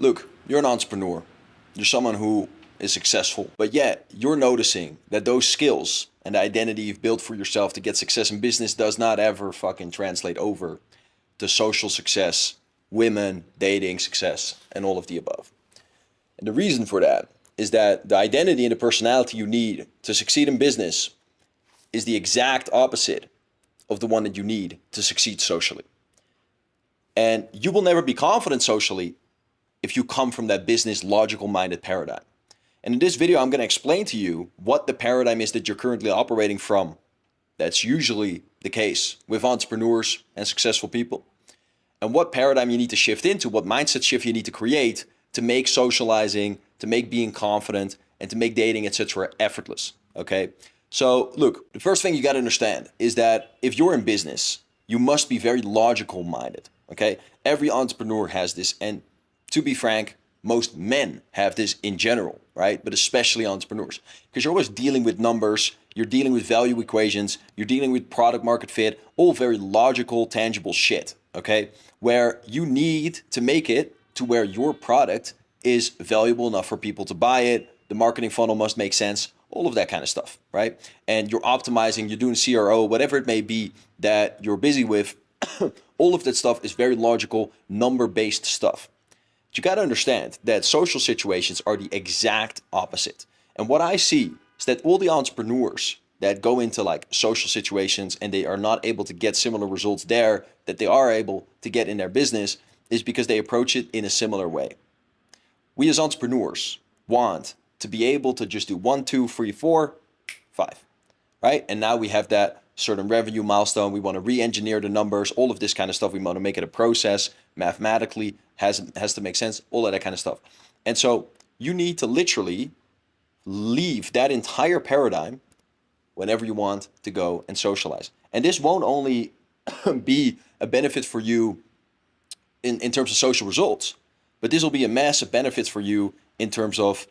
Look, you're an entrepreneur. You're someone who is successful, but yet you're noticing that those skills and the identity you've built for yourself to get success in business does not ever fucking translate over to social success, women, dating success, and all of the above. And the reason for that is that the identity and the personality you need to succeed in business is the exact opposite of the one that you need to succeed socially. And you will never be confident socially if you come from that business logical minded paradigm. And in this video, I'm going to explain to you what the paradigm is that you're currently operating from. That's usually the case with entrepreneurs and successful people. And what paradigm you need to shift into, what mindset shift you need to create to make socializing, to make being confident, and to make dating, etc. effortless. Okay? So look, the first thing you got to understand is that if you're in business, you must be very logical minded. Okay? Every entrepreneur has this, and to be frank, most men have this in general, right? But especially entrepreneurs, because you're always dealing with numbers, you're dealing with value equations, you're dealing with product market fit, all very logical, tangible shit, okay? Where you need to make it to where your product is valuable enough for people to buy it, the marketing funnel must make sense, all of that kind of stuff, right? And you're optimizing, you're doing CRO, whatever it may be that you're busy with, all of that stuff is very logical, number-based stuff. But you got to understand that social situations are the exact opposite. And what I see is that all the entrepreneurs that go into like social situations and they are not able to get similar results there that they are able to get in their business is because they approach it in a similar way. We as entrepreneurs want to be able to just do 1, 2, 3, 4, 5, right? And now we have that certain revenue milestone. We want to re-engineer the numbers, all of this kind of stuff. We want to make it a process mathematically, has to make sense, all of that kind of stuff. And so you need to literally leave that entire paradigm whenever you want to go and socialize. And this won't only be a benefit for you in terms of social results, but this will be a massive benefit for you in terms of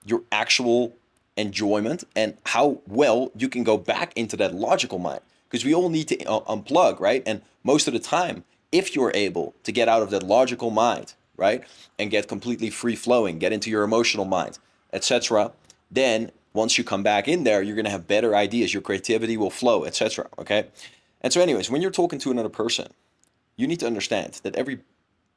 your actual enjoyment and how well you can go back into that logical mind, because we all need to unplug, right? And most of the time, if you're able to get out of that logical mind, right, and get completely free flowing, get into your emotional mind, etc., then once you come back in there, you're going to have better ideas, your creativity will flow, etc. Okay? And so anyways, when you're talking to another person, you need to understand that every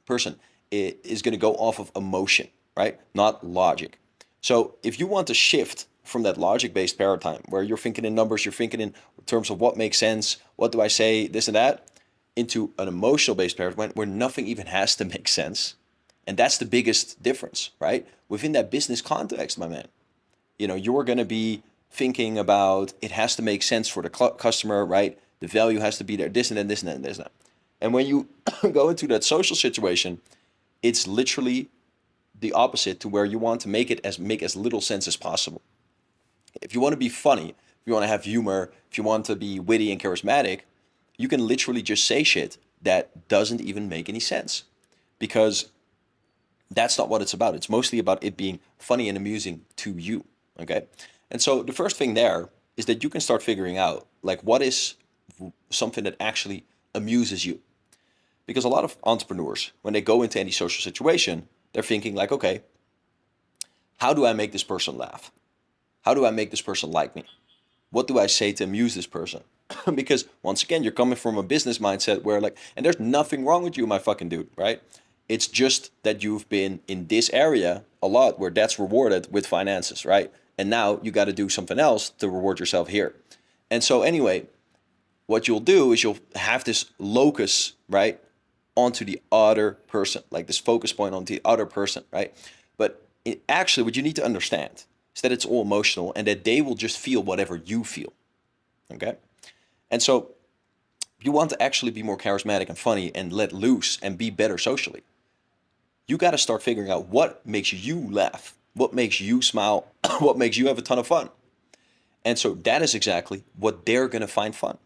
person is going to go off of emotion, right, not logic. So if you want to shift from that logic-based paradigm where you're thinking in numbers, you're thinking in terms of what makes sense, what do I say, this and that, into an emotional-based paradigm where nothing even has to make sense. And that's the biggest difference, right? Within that business context, my man, you're going to be thinking about it has to make sense for the customer, right? The value has to be there, this and then, this and then, this and that. And when you go into that social situation, it's literally the opposite to where you want to make as little sense as possible. If you want to be funny, if you want to have humor, if you want to be witty and charismatic, you can literally just say shit that doesn't even make any sense, because that's not what it's about. It's mostly about it being funny and amusing to you, okay? And so the first thing there is that you can start figuring out like what is something that actually amuses you. Because a lot of entrepreneurs, when they go into any social situation, they're thinking like, okay, how do I make this person laugh? How do I make this person like me? What do I say to amuse this person? Because once again, you're coming from a business mindset where like, and there's nothing wrong with you, my fucking dude, right? It's just that you've been in this area a lot where that's rewarded with finances, right? And now you got to do something else to reward yourself here. And so anyway, what you'll do is you'll have this locus, right, onto the other person, like this focus point onto the other person, right? But actually what you need to understand is that it's all emotional and that they will just feel whatever you feel, okay? And so you want to actually be more charismatic and funny and let loose and be better socially. You got to start figuring out what makes you laugh, what makes you smile, what makes you have a ton of fun. And so that is exactly what they're going to find fun.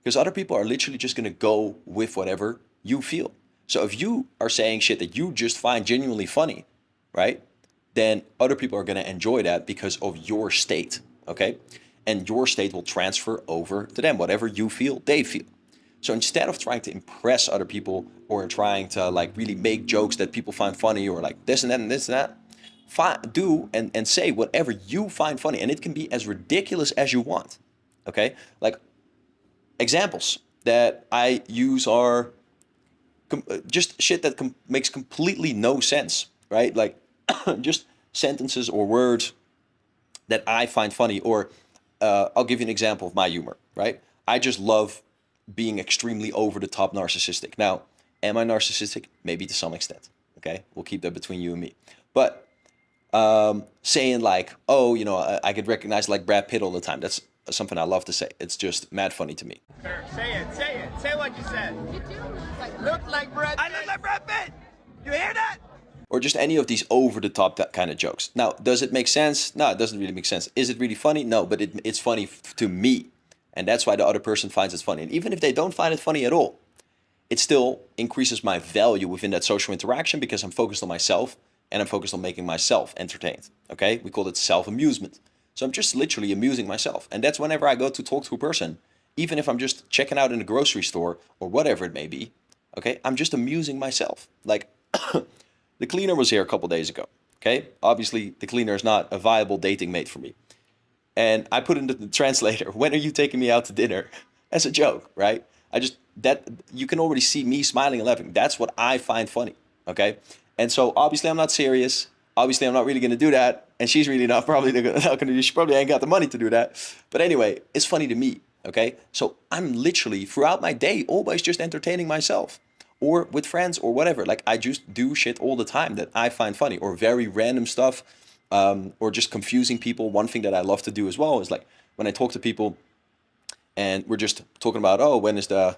Because other people are literally just going to go with whatever you feel. So if you are saying shit that you just find genuinely funny, right? Then other people are going to enjoy that because of your state, okay? And your state will transfer over to them. Whatever you feel, they feel. So instead of trying to impress other people or trying to like really make jokes that people find funny or like this and that and this and that, do and say whatever you find funny, and it can be as ridiculous as you want. Okay, like examples that I use are just shit that makes completely no sense, right? Like just sentences or words that I find funny. Or I'll give you an example of my humor, right? I just love being extremely over the top narcissistic. Now, am I narcissistic? Maybe to some extent. Okay, we'll keep that between you and me. But saying like, oh, you know, I could recognize like Brad Pitt all the time. That's something I love to say. It's just mad funny to me. Say it. Say what you said. You do look like Brad Pitt. I look like Brad Pitt. You hear that? Or just any of these over-the-top kind of jokes. Now, does it make sense? No, it doesn't really make sense. Is it really funny? No, but it's funny to me. And that's why the other person finds it funny. And even if they don't find it funny at all, it still increases my value within that social interaction because I'm focused on myself and I'm focused on making myself entertained. Okay? We call it self-amusement. So I'm just literally amusing myself. And that's whenever I go to talk to a person, even if I'm just checking out in the grocery store or whatever it may be, okay? I'm just amusing myself. Like, the cleaner was here a couple days ago, okay? Obviously, the cleaner is not a viable dating mate for me. And I put into the translator, when are you taking me out to dinner? As a joke, right? You can already see me smiling and laughing. That's what I find funny, okay? And so obviously I'm not serious. Obviously I'm not really gonna do that. And she's really not probably not gonna do, she probably ain't got the money to do that. But anyway, it's funny to me, okay? So I'm literally throughout my day always just entertaining myself. Or with friends or whatever. Like I just do shit all the time that I find funny, or very random stuff, or just confusing people. One thing that I love to do as well is like when I talk to people and we're just talking about, oh, when is the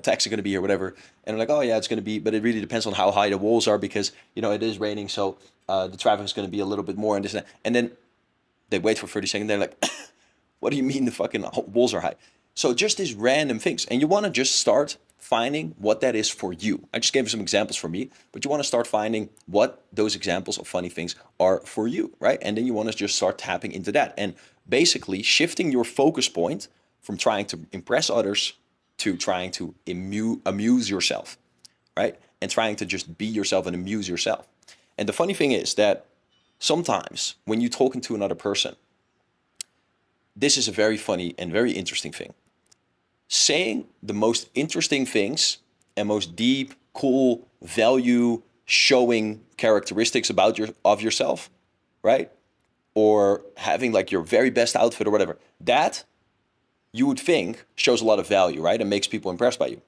taxi going to be here, whatever. And I'm like, oh yeah, it's going to be, but it really depends on how high the walls are because, you know, it is raining. So the traffic is going to be a little bit more and this and that. And then they wait for 30 seconds. They're like, what do you mean the fucking walls are high? So just these random things. And you want to just start finding what that is for you. I just gave you some examples for me, but you want to start finding what those examples of funny things are for you, right? And then you want to just start tapping into that and basically shifting your focus point from trying to impress others to trying to amuse yourself, right? And trying to just be yourself and amuse yourself. And the funny thing is that sometimes when you're talking to another person, this is a very funny and very interesting thing. Saying the most interesting things and most deep, cool, value showing characteristics of yourself, right? Or having like your very best outfit or whatever, that you would think shows a lot of value, right? And makes people impressed by you.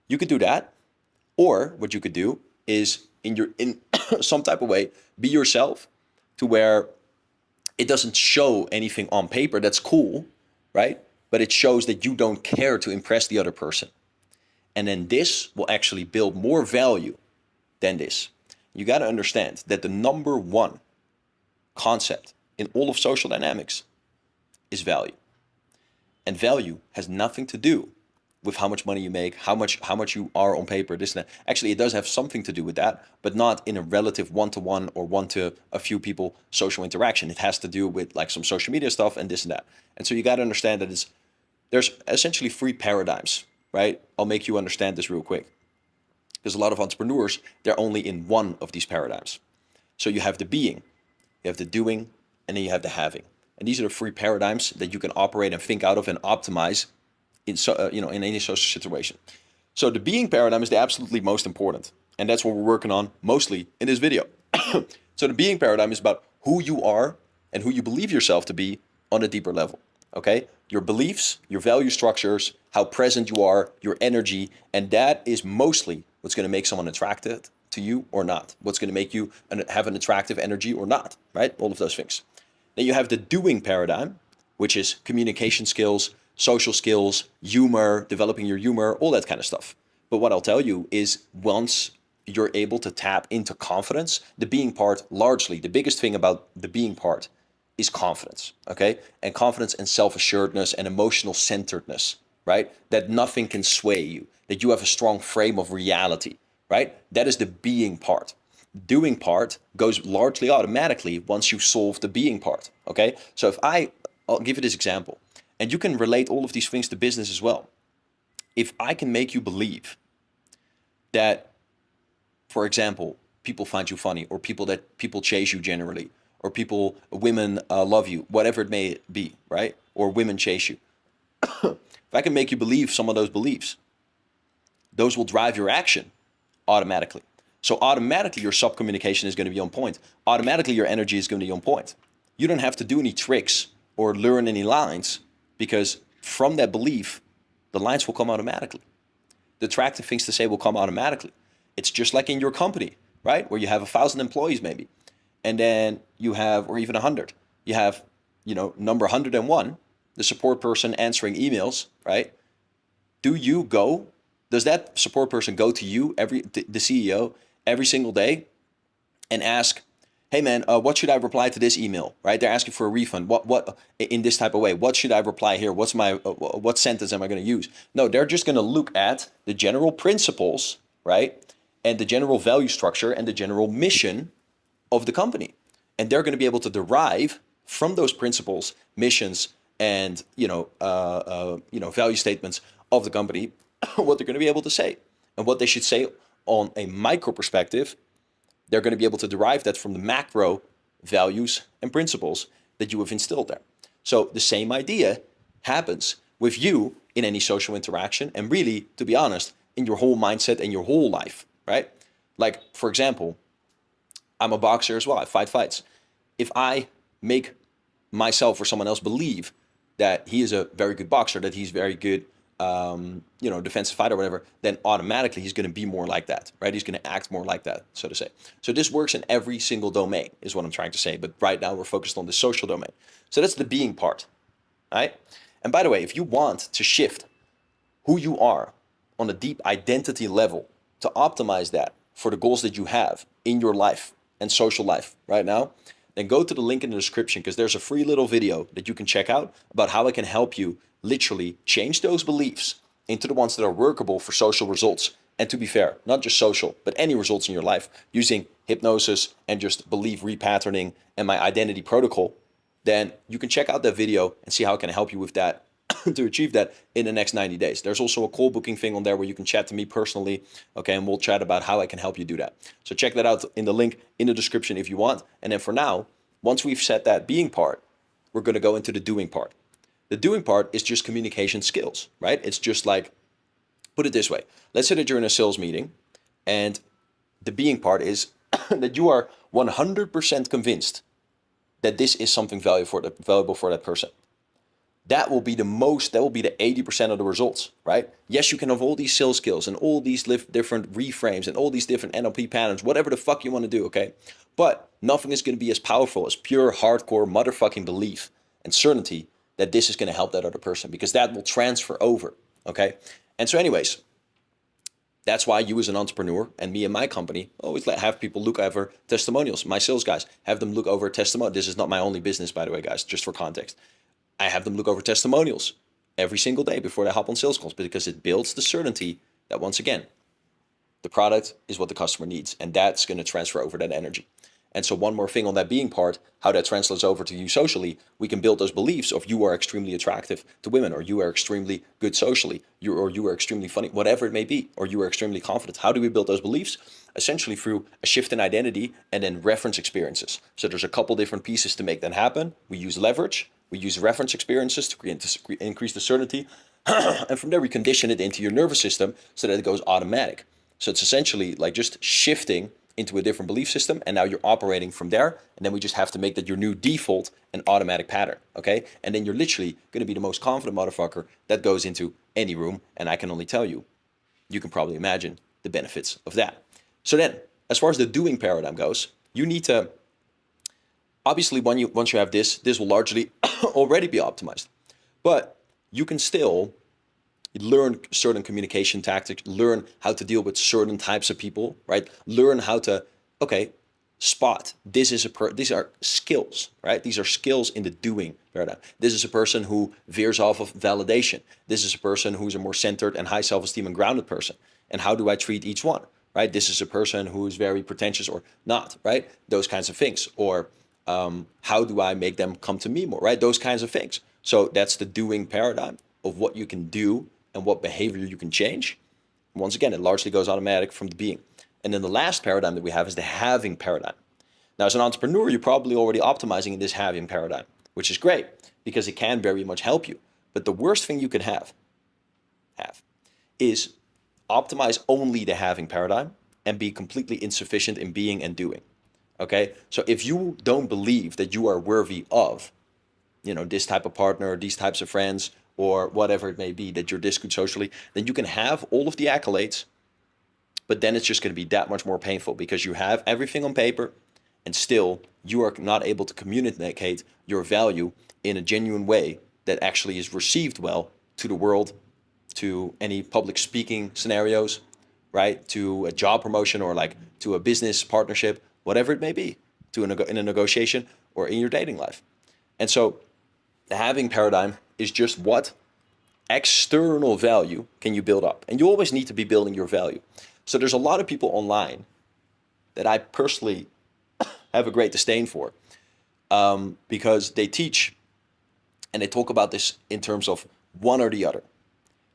You could do that. Or what you could do is in some type of way, be yourself to where it doesn't show anything on paper that's cool, right? But it shows that you don't care to impress the other person. And then this will actually build more value than this. You got to understand that the number one concept in all of social dynamics is value. And value has nothing to do with how much money you make, how much you are on paper, this and that. Actually, it does have something to do with that, but not in a relative one-to-one or one to a few people social interaction. It has to do with like some social media stuff and this and that. And so you got to understand that there's essentially three paradigms, right? I'll make you understand this real quick. Because a lot of entrepreneurs, they're only in one of these paradigms. So you have the being, you have the doing, and then you have the having. And these are the three paradigms that you can operate and think out of and optimize in any social situation. So the being paradigm is the absolutely most important. And that's what we're working on mostly in this video. So the being paradigm is about who you are and who you believe yourself to be on a deeper level. Okay? Your beliefs, your value structures, how present you are, your energy, and that is mostly what's going to make someone attracted to you or not. What's going to make you have an attractive energy or not, right? All of those things. Then you have the doing paradigm, which is communication skills, social skills, humor, developing your humor, all that kind of stuff. But what I'll tell you is once you're able to tap into confidence, the being part, largely, the biggest thing about the being part is confidence, okay? And confidence and self-assuredness and emotional centeredness, right? That nothing can sway you, that you have a strong frame of reality, right? That is the being part. Doing part goes largely automatically once you solve the being part, okay? So I'll give you this example, and you can relate all of these things to business as well. if I can make you believe that, for example, people find you funny, or people chase you generally, or women love you, whatever it may be, right? Or women chase you. If I can make you believe some of those beliefs, those will drive your action automatically. So automatically your sub-communication is going to be on point. Automatically your energy is going to be on point. You don't have to do any tricks or learn any lines, because from that belief, the lines will come automatically. The attractive things to say will come automatically. It's just like in your company, right? Where you have 1,000 employees maybe, and then you have, or even 100, you have, number 101, the support person answering emails, right? Does that support person go to you, the CEO, every single day and ask, hey man, what should I reply to this email, right? They're asking for a refund. What in this type of way? What should I reply here? What sentence am I going to use? No, they're just going to look at the general principles, right? And the general value structure and the general mission of the company. And they're going to be able to derive from those principles, missions, and value statements of the company what they're going to be able to say, and what they should say on a micro perspective. They're going to be able to derive that from the macro values and principles that you have instilled there. So the same idea happens with you in any social interaction, and really, to be honest, in your whole mindset and your whole life, right? Like, for example, I'm a boxer as well. I fight fights. If I make myself or someone else believe that he is a very good boxer, that he's very good, defensive fighter or whatever, then automatically he's going to be more like that, right? He's going to act more like that, so to say. So this works in every single domain, is what I'm trying to say. But right now we're focused on the social domain. So that's the being part, right? And by the way, if you want to shift who you are on a deep identity level to optimize that for the goals that you have in your life and social life right now, then go to the link in the description, because there's a free little video that you can check out about how I can help you literally change those beliefs into the ones that are workable for social results. And to be fair, not just social, but any results in your life, using hypnosis and just belief repatterning and my identity protocol. Then you can check out that video and see how I can help you with that to achieve that in the next 90 days. There's also a call booking thing on there where you can chat to me personally, okay, and we'll chat about how I can help you do that. So check that out in the link in the description if you want. And then for now, once we've set that being part, we're going to go into the doing part. The doing part is just communication skills, right? It's just like, put it this way. Let's say that you're in a sales meeting, and the being part is that you are 100% convinced that this is something valuable for that person. That will be the 80% of the results, right? Yes, you can have all these sales skills and all these different reframes and all these different NLP patterns, whatever the fuck you want to do, okay? But nothing is going to be as powerful as pure, hardcore, motherfucking belief and certainty that this is going to help that other person, because that will transfer over, okay? And so anyways, that's why you as an entrepreneur and me and my company always have people look over testimonials. My sales guys have them look over testimonials. This is not my only business, by the way, guys, just for context. I have them look over testimonials every single day before they hop on sales calls, because it builds the certainty that, once again, the product is what the customer needs, and that's going to transfer over that energy. And so one more thing on that being part, how that translates over to you socially, we can build those beliefs of you are extremely attractive to women, or you are extremely good socially, or you are extremely funny, whatever it may be, or you are extremely confident. How do we build those beliefs? Essentially through a shift in identity and then reference experiences. So there's a couple different pieces to make that happen. We use leverage, we use reference experiences to increase the certainty, and from there we condition it into your nervous system so that it goes automatic. So it's essentially like just shifting into a different belief system, and now you're operating from there, and then we just have to make that your new default and automatic pattern, okay? And then you're literally going to be the most confident motherfucker that goes into any room, and I can only tell you, you can probably imagine the benefits of that. So then, as far as the doing paradigm goes, you need to, obviously once you have this will largely already be optimized, but you can still learn certain communication tactics, learn how to deal with certain types of people, right? Learn how to, spot. These are skills, right? These are skills in the doing paradigm. This is a person who veers off of validation. This is a person who's a more centered and high self-esteem and grounded person. And how do I treat each one, right? This is a person who is very pretentious or not, right? Those kinds of things. Or how do I make them come to me more, right? Those kinds of things. So that's the doing paradigm of what you can do and what behavior you can change, once again, it largely goes automatic from the being. And then the last paradigm that we have is the having paradigm. Now, as an entrepreneur, you're probably already optimizing in this having paradigm, which is great because it can very much help you. But the worst thing you can have is optimize only the having paradigm and be completely insufficient in being and doing. Okay? So if you don't believe that you are worthy of, this type of partner, these types of friends, or whatever it may be, that you're this good socially, then you can have all of the accolades, but then it's just going to be that much more painful because you have everything on paper and still you are not able to communicate your value in a genuine way that actually is received well to the world, to any public speaking scenarios, right? To a job promotion or like to a business partnership, whatever it may be, in a negotiation or in your dating life. And so the having paradigm is just what external value can you build up? And you always need to be building your value. So there's a lot of people online that I personally have a great disdain for because they teach and they talk about this in terms of one or the other.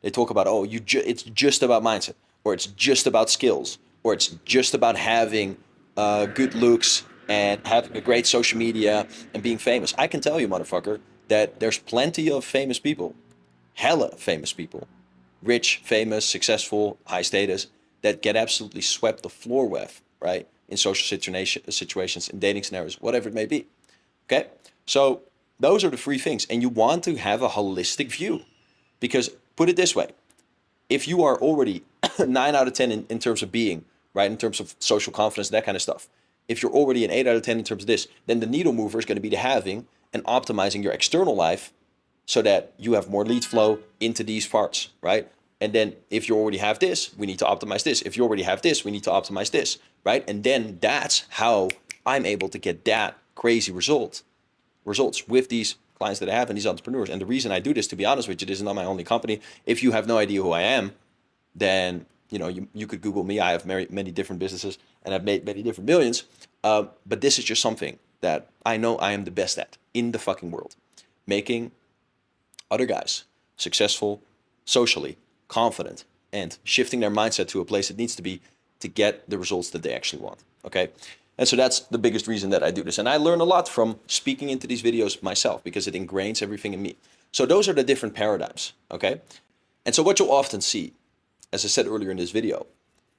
They talk about, it's just about mindset, or it's just about skills, or it's just about having good looks and having a great social media and being famous. I can tell you, motherfucker, that there's plenty of famous people, hella famous people, rich, famous, successful, high status, that get absolutely swept the floor with, right? In social situations, in dating scenarios, whatever it may be. Okay? So those are the three things. And you want to have a holistic view. Because put it this way, if you are already 9 out of 10 in terms of being, right? In terms of social confidence, that kind of stuff. If you're already an 8 out of 10 in terms of this, then the needle mover is going to be the having and optimizing your external life so that you have more lead flow into these parts, right? And then if you already have this, we need to optimize this. If you already have this, we need to optimize this, right? And then that's how I'm able to get that crazy results with these clients that I have and these entrepreneurs. And the reason I do this, to be honest with you, this is not my only company. If you have no idea who I am, then you could Google me. I have many different businesses and I've made many different millions. But this is just something that I know I am the best at in the fucking world. Making other guys successful socially, confident, and shifting their mindset to a place it needs to be to get the results that they actually want. Okay? And so that's the biggest reason that I do this. And I learn a lot from speaking into these videos myself because it ingrains everything in me. So those are the different paradigms. Okay? And so what you'll often see, as I said earlier in this video,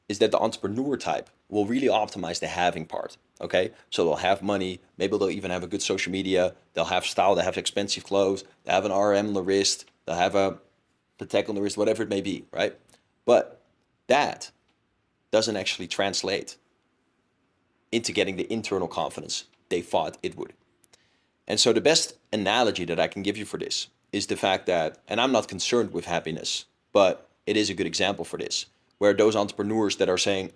is that the entrepreneur type will really optimize the having part. Okay? So they'll have money, maybe they'll even have a good social media, they'll have style, they'll have expensive clothes, they'll have an RM on the wrist, they'll have a Patek on the wrist, whatever it may be, right? But that doesn't actually translate into getting the internal confidence they thought it would. And so the best analogy that I can give you for this is the fact that, and I'm not concerned with happiness, but it is a good example for this, where those entrepreneurs that are saying,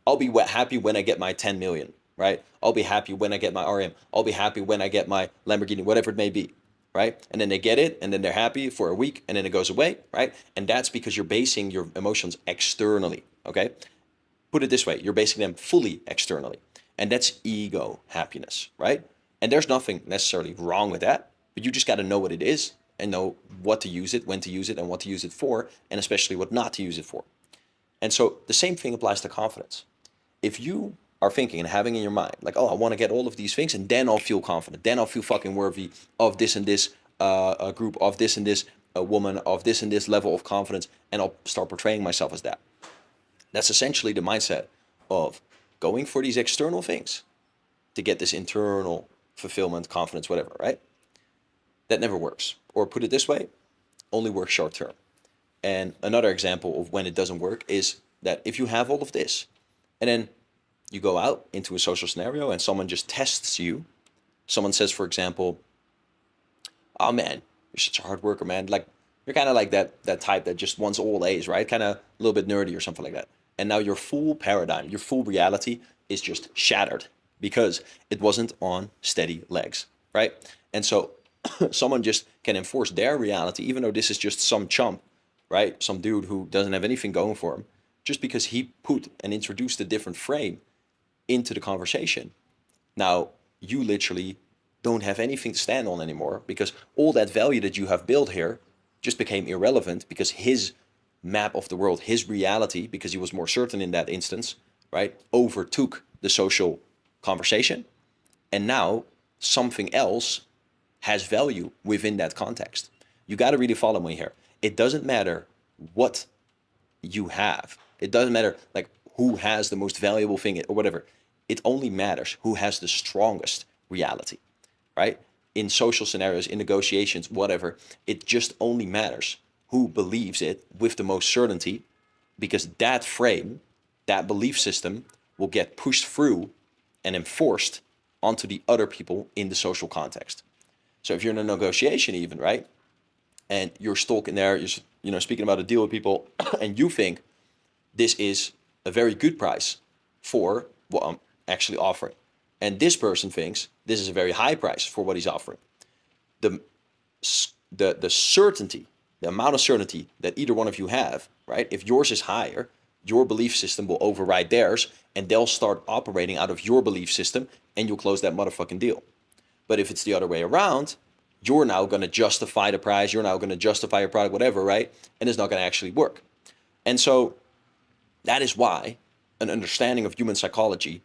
I'll be happy when I get my 10 million, right? I'll be happy when I get my RM. I'll be happy when I get my Lamborghini, whatever it may be, right? And then they get it, and then they're happy for a week, and then it goes away, right? And that's because you're basing your emotions externally, okay? Put it this way, you're basing them fully externally. And that's ego happiness, right? And there's nothing necessarily wrong with that, but you just got to know what it is and know what to use it, when to use it, and what to use it for, and especially what not to use it for. And so the same thing applies to confidence. If you are thinking and having in your mind, like, I want to get all of these things, and then I'll feel confident, then I'll feel fucking worthy of this and this group, of this and this woman, of this and this level of confidence, and I'll start portraying myself as that. That's essentially the mindset of going for these external things to get this internal fulfillment, confidence, whatever, right? That never works. Or put it this way, only works short term. And another example of when it doesn't work is that if you have all of this, and then you go out into a social scenario and someone just tests you, someone says, for example, oh man, you're such a hard worker, man. Like, you're kind of like that type that just wants all A's, right? Kind of a little bit nerdy or something like that. And now your full paradigm, your full reality is just shattered because it wasn't on steady legs, right? And so someone just can enforce their reality, even though this is just some chump, right? Some dude who doesn't have anything going for him, just because he put and introduced a different frame into the conversation. Now, you literally don't have anything to stand on anymore because all that value that you have built here just became irrelevant because his map of the world, his reality, because he was more certain in that instance, right, overtook the social conversation. And now something else has value within that context. You got to really follow me here. It doesn't matter what you have. It doesn't matter like who has the most valuable thing or whatever. It only matters who has the strongest reality, right? In social scenarios, in negotiations, whatever, it just only matters who believes it with the most certainty, because that frame, that belief system will get pushed through and enforced onto the other people in the social context. So if you're in a negotiation even, right, and you're stalking there, you're speaking about a deal with people and you think this is a very good price for what I'm actually offering. And this person thinks this is a very high price for what he's offering. The certainty, the amount of certainty that either one of you have, right? If yours is higher, your belief system will override theirs and they'll start operating out of your belief system and you'll close that motherfucking deal. But if it's the other way around, you're now going to justify the price, you're now going to justify your product, whatever, right? And it's not going to actually work. And so that is why an understanding of human psychology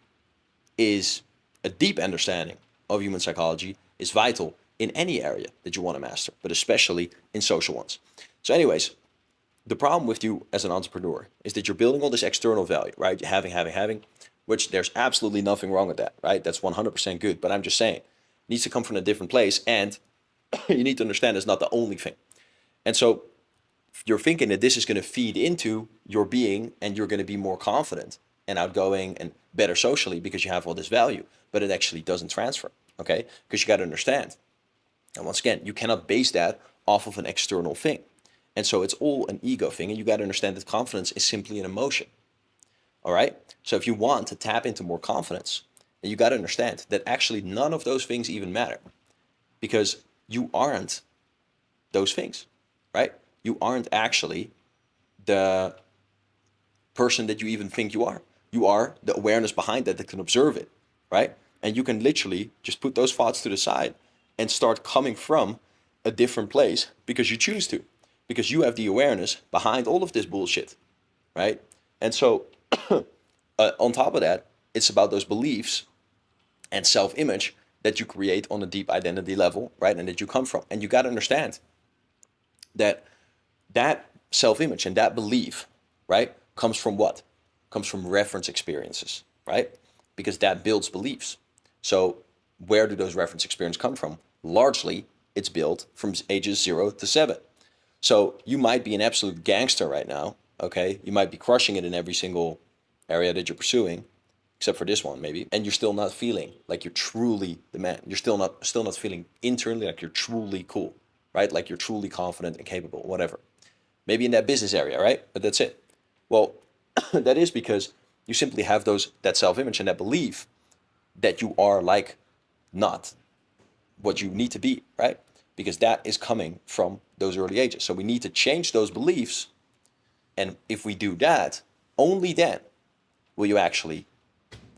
is a deep understanding of human psychology is vital in any area that you want to master, but especially in social ones. So anyways, the problem with you as an entrepreneur is that you're building all this external value, right? Having, which there's absolutely nothing wrong with that, right? That's 100% good. But I'm just saying, it needs to come from a different place. And you need to understand it's not the only thing. And so you're thinking that this is going to feed into your being and you're going to be more confident and outgoing and better socially because you have all this value, but it actually doesn't transfer, okay? Because you got to understand. And once again, you cannot base that off of an external thing. And so it's all an ego thing, and you got to understand that confidence is simply an emotion, all right? So if you want to tap into more confidence, then you got to understand that actually none of those things even matter because you aren't those things, right? You aren't actually the person that you even think you are. You are the awareness behind that can observe it, right? And you can literally just put those thoughts to the side and start coming from a different place because you choose to, because you have the awareness behind all of this bullshit, right? And so on top of that, it's about those beliefs and self-image that you create on a deep identity level, right? And that you come from. And you got to understand that that self-image and that belief, right, comes from what? Comes from reference experiences, right? Because that builds beliefs. So where do those reference experiences come from? Largely, it's built from ages 0 to 7. So you might be an absolute gangster right now, okay? You might be crushing it in every single area that you're pursuing, except for this one maybe, and you're still not feeling like you're truly the man. You're still not feeling internally like you're truly cool, right? Like you're truly confident and capable, whatever. Maybe in that business area, right? But that's it. Well, that is because you simply have that self-image and that belief that you are like not what you need to be, right? Because that is coming from those early ages. So we need to change those beliefs. And if we do that, only then will you actually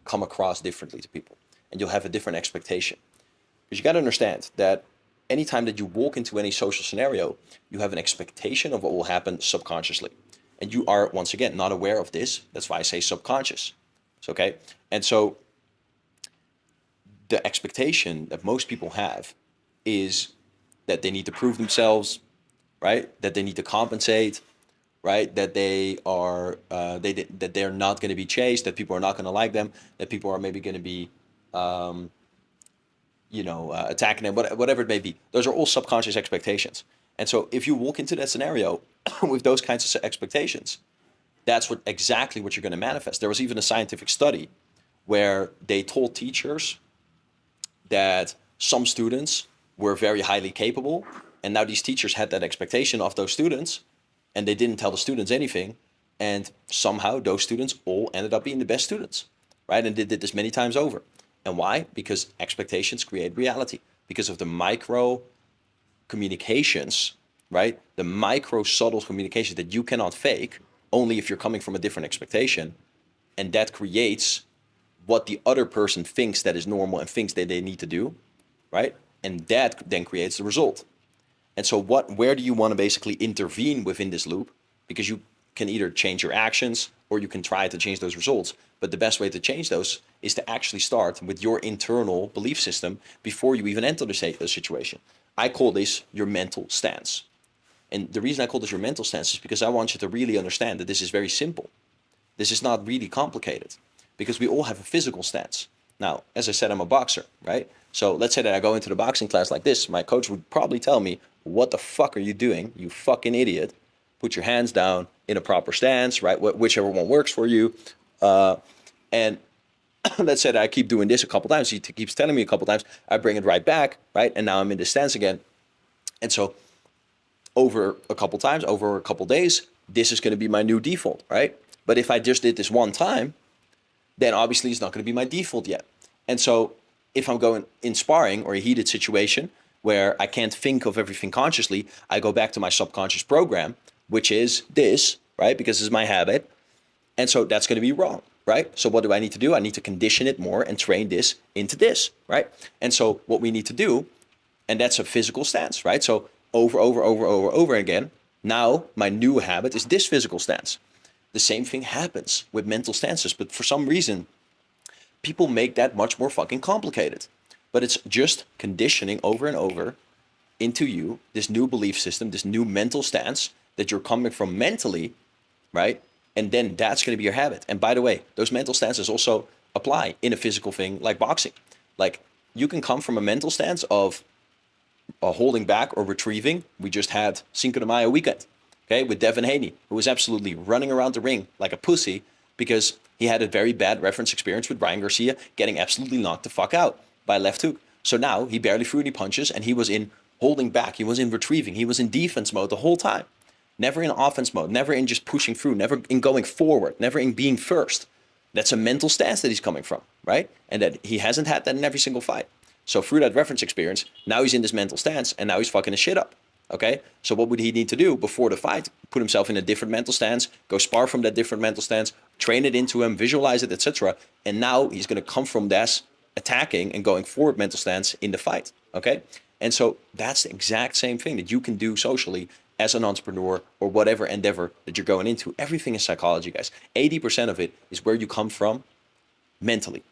come across differently to people and you'll have a different expectation. Because you got to understand that anytime that you walk into any social scenario, you have an expectation of what will happen subconsciously. And you are, once again, not aware of this. That's why I say subconscious. It's okay. And so the expectation that most people have is that they need to prove themselves, right? That they need to compensate, right? That they are that they're not going to be chased, that people are not going to like them, that people are maybe going to be attacking them, whatever it may be. Those are all subconscious expectations. And so if you walk into that scenario with those kinds of expectations, that's exactly what you're going to manifest. There was even a scientific study where they told teachers that some students were very highly capable, and now these teachers had that expectation of those students, and they didn't tell the students anything, and somehow those students all ended up being the best students, right? And they did this many times over. And why? Because expectations create reality. Because of the micro communications, right? The micro subtle communications that you cannot fake, only if you're coming from a different expectation, and that creates what the other person thinks that is normal and thinks that they need to do, right? And that then creates the result. And so where do you want to basically intervene within this loop? Because you can either change your actions or you can try to change those results. But the best way to change those is to actually start with your internal belief system before you even enter the situation. I call this your mental stance. And the reason I call this your mental stance is because I want you to really understand that this is very simple. This is not really complicated because we all have a physical stance. Now, as I said, I'm a boxer, right? So let's say that I go into the boxing class like this. My coach would probably tell me, what the fuck are you doing, you fucking idiot? Put your hands down in a proper stance, right? Whichever one works for you. And let's say that I keep doing this a couple times. He keeps telling me a couple times. I bring it right back, right? And now I'm in this stance again. And so over a couple times, over a couple days, this is going to be my new default, right? But if I just did this one time, then obviously it's not going to be my default yet. And so if I'm going in sparring or a heated situation where I can't think of everything consciously, I go back to my subconscious program, which is this, right? Because this is my habit. And so that's going to be wrong, right? So what do I need to do? I need to condition it more and train this into this, right? And so what we need to do, and that's a physical stance, right? So over again, now my new habit is this physical stance. The same thing happens with mental stances, but for some reason, people make that much more fucking complicated. But it's just conditioning over and over into you, this new belief system, this new mental stance that you're coming from mentally, right? And then that's going to be your habit. And by the way, those mental stances also apply in a physical thing like boxing. Like you can come from a mental stance of holding back or retrieving. We just had Cinco de Mayo weekend, okay, with Devin Haney, who was absolutely running around the ring like a pussy because he had a very bad reference experience with Ryan Garcia getting absolutely knocked the fuck out by a left hook. So now he barely threw any punches and he was in holding back. He was in retrieving. He was in defense mode the whole time. Never in offense mode, never in just pushing through, never in going forward, never in being first. That's a mental stance that he's coming from, right? And that he hasn't had that in every single fight. So through that reference experience, now he's in this mental stance and now he's fucking his shit up. Okay, so what would he need to do before the fight? Put himself in a different mental stance, go spar from that different mental stance, train it into him, visualize it, etc. And now he's going to come from this attacking and going forward mental stance in the fight. Okay, and so that's the exact same thing that you can do socially as an entrepreneur or whatever endeavor that you're going into. Everything is psychology, guys. 80% of it is where you come from mentally,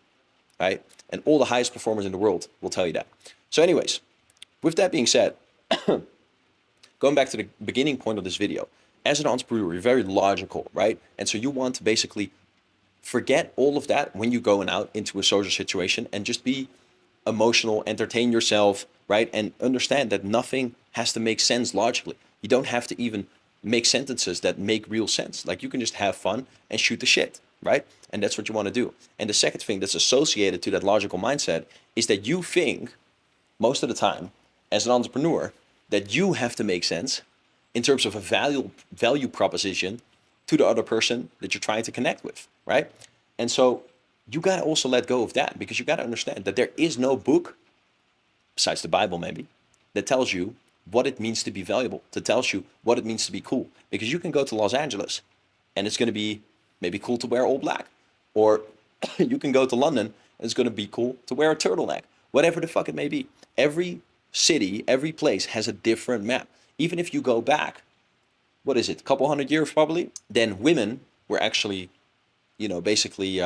right? And all the highest performers in the world will tell you that. So anyways, with that being said, going back to the beginning point of this video, as an entrepreneur, you're very logical, right? And so you want to basically forget all of that when you're going out into a social situation and just be emotional, entertain yourself, right? And understand that nothing has to make sense logically. You don't have to even make sentences that make real sense. Like you can just have fun and shoot the shit, right? And that's what you want to do. And the second thing that's associated to that logical mindset is that you think most of the time as an entrepreneur that you have to make sense in terms of a value proposition to the other person that you're trying to connect with, right? And so you got to also let go of that because you got to understand that there is no book, besides the Bible maybe, that tells you what it means to be valuable, that tells you what it means to be cool. Because you can go to Los Angeles and it's going to be maybe cool to wear all black. Or you can go to London and it's going to be cool to wear a turtleneck. Whatever the fuck it may be. Every city, every place has a different map. Even if you go back, what is it, a couple hundred years probably, then women were actually, basically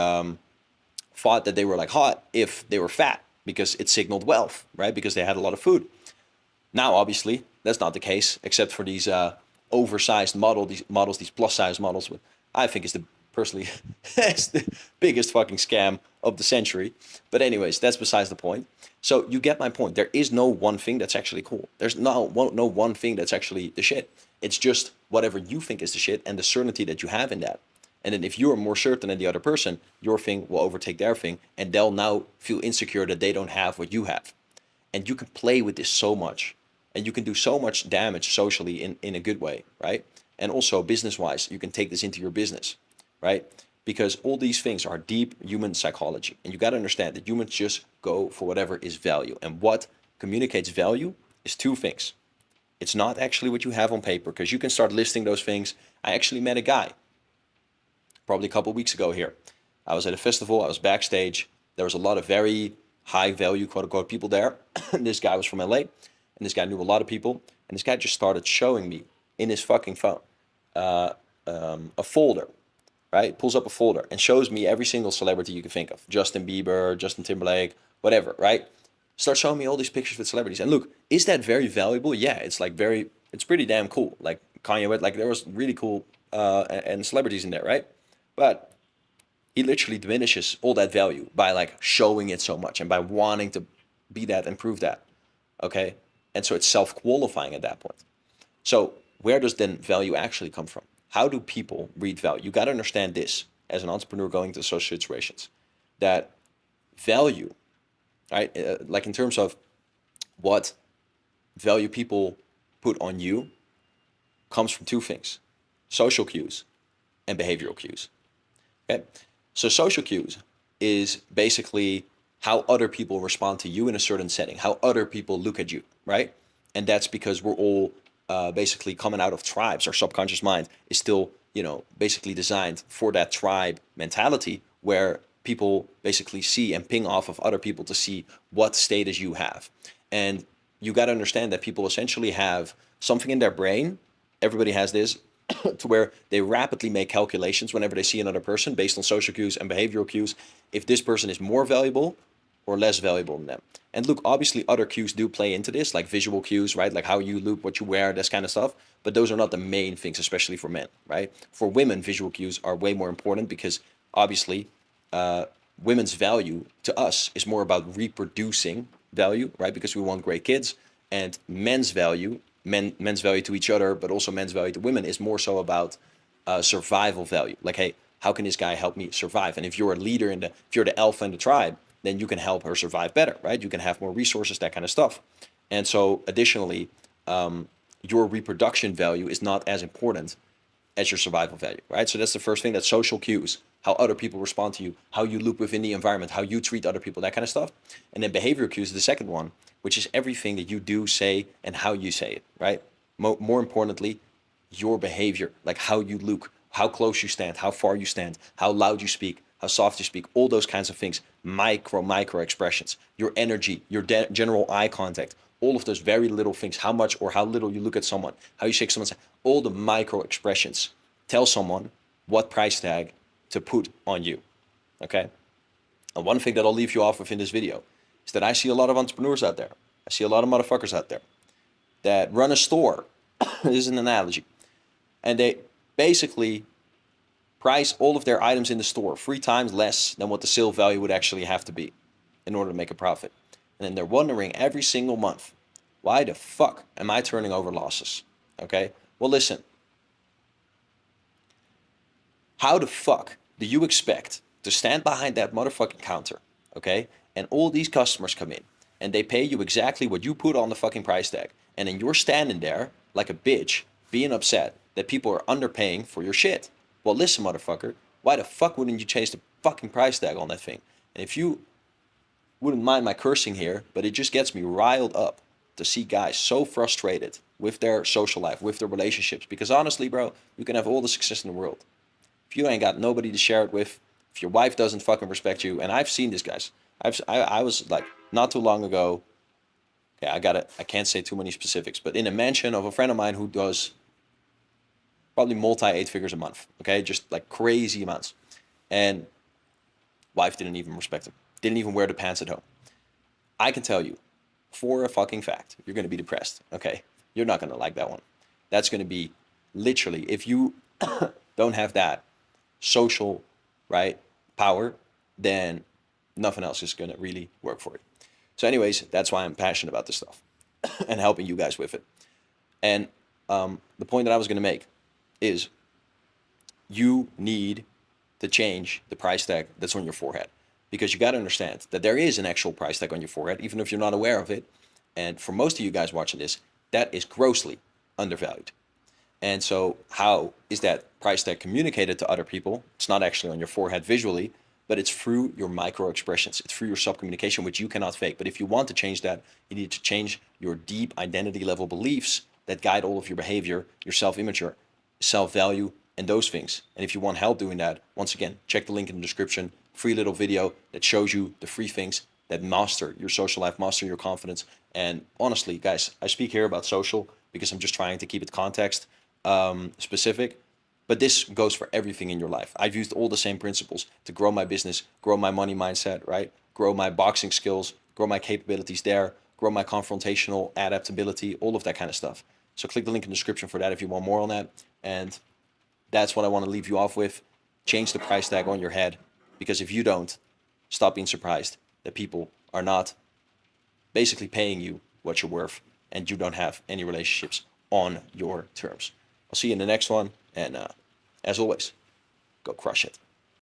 thought that they were like hot if they were fat because it signaled wealth, right? Because they had a lot of food. Now, obviously, that's not the case, except for these oversized models, these plus-size models. I think is personally, it's the biggest fucking scam of the century. But anyways, that's besides the point. So you get my point. There is no one thing that's actually cool. There's no one thing that's actually the shit. It's just whatever you think is the shit and the certainty that you have in that. And then if you are more certain than the other person, your thing will overtake their thing, and they'll now feel insecure that they don't have what you have. And you can play with this so much. And you can do so much damage socially in a good way, right? And also business-wise, you can take this into your business, right? Because all these things are deep human psychology. And you got to understand that humans just go for whatever is value. And what communicates value is two things. It's not actually what you have on paper, because you can start listing those things. I actually met a guy probably a couple of weeks ago here. I was at a festival. I was backstage. There was a lot of very high value, quote unquote, people there. This guy was from LA. And this guy knew a lot of people. And this guy just started showing me in his fucking phone a folder, right? Pulls up a folder and shows me every single celebrity you can think of. Justin Bieber, Justin Timberlake, whatever, right? Start showing me all these pictures with celebrities. And look, is that very valuable? Yeah, it's like it's pretty damn cool. Like Kanye West, like there was really cool and celebrities in there, right? But he literally diminishes all that value by like showing it so much and by wanting to be that and prove that, okay? And so it's self-qualifying at that point. So where does then value actually come from? How do people read value? You got to understand this as an entrepreneur going into social situations, that value, right? Like in terms of what value people put on you comes from two things: social cues and behavioral cues. Okay. So social cues is basically how other people respond to you in a certain setting, how other people look at you, right? And that's because we're all basically coming out of tribes. Our subconscious mind is still, basically designed for that tribe mentality where people basically see and ping off of other people to see what status you have. And you got to understand that people essentially have something in their brain. Everybody has this to where they rapidly make calculations whenever they see another person based on social cues and behavioral cues, if this person is more valuable or less valuable than them. And look, obviously other cues do play into this, like visual cues, right? Like how you look, what you wear, this kind of stuff. But those are not the main things, especially for men, right? For women, visual cues are way more important because obviously women's value to us is more about reproducing value, right? Because we want great kids. And men's value to each other, but also men's value to women is more so about survival value. Like, hey, how can this guy help me survive? And if you're a leader if you're the alpha in the tribe, then you can help her survive better, right? You can have more resources, that kind of stuff. And so additionally, your reproduction value is not as important as your survival value, right? So that's the first thing, that's social cues, how other people respond to you, how you look within the environment, how you treat other people, that kind of stuff. And then behavioral cues is the second one, which is everything that you do, say, and how you say it, right? More importantly, your behavior, like how you look, how close you stand, how far you stand, how loud you speak, how soft you speak, all those kinds of things, micro expressions, your energy, your general eye contact, all of those very little things, how much or how little you look at someone, how you shake someone's hand, all the micro expressions tell someone what price tag to put on you, okay? And one thing that I'll leave you off with in this video is that I see a lot of entrepreneurs out there. I see a lot of motherfuckers out there that run a store, this is an analogy, and they basically price all of their items in the store 3 times less than what the sale value would actually have to be in order to make a profit. And then they're wondering every single month, why the fuck am I turning over losses? Okay, well listen, how the fuck do you expect to stand behind that motherfucking counter, okay, and all these customers come in and they pay you exactly what you put on the fucking price tag, and then you're standing there like a bitch being upset that people are underpaying for your shit? Well, listen, motherfucker, why the fuck wouldn't you change the fucking price tag on that thing? And if you wouldn't mind my cursing here, but it just gets me riled up to see guys so frustrated with their social life, with their relationships. Because honestly, bro, you can have all the success in the world. If you ain't got nobody to share it with, if your wife doesn't fucking respect you, and I've seen this, guys. I was like, not too long ago, okay, I can't say too many specifics, but in a mansion of a friend of mine who does probably multi 8 figures a month, okay, just like crazy amounts. And wife didn't even respect him, didn't even wear the pants at home. I can tell you for a fucking fact, you're going to be depressed, okay? You're not going to like that one. That's going to be literally, if you don't have that social, right, power, then nothing else is going to really work for you. So anyways, that's why I'm passionate about this stuff and helping you guys with it. And the point that I was going to make is you need to change the price tag that's on your forehead, because you got to understand that there is an actual price tag on your forehead, even if you're not aware of it. And for most of you guys watching this, that is grossly undervalued. And so how is that price tag communicated to other people? It's not actually on your forehead visually, but it's through your micro expressions. It's through your sub-communication, which you cannot fake. But if you want to change that, you need to change your deep identity level beliefs that guide all of your behavior, your self-image, your self-value, and those things. And if you want help doing that, once again, check the link in the description. Free little video that shows you the 3 things that master your social life, master your confidence. And honestly, guys, I speak here about social because I'm just trying to keep it context specific. But this goes for everything in your life. I've used all the same principles to grow my business, grow my money mindset, right? Grow my boxing skills, grow my capabilities there, grow my confrontational adaptability, all of that kind of stuff. So click the link in the description for that if you want more on that. And that's what I want to leave you off with. Change the price tag on your head, because if you don't, stop being surprised that people are not basically paying you what you're worth and you don't have any relationships on your terms. I'll see you in the next one. And as always, go crush it.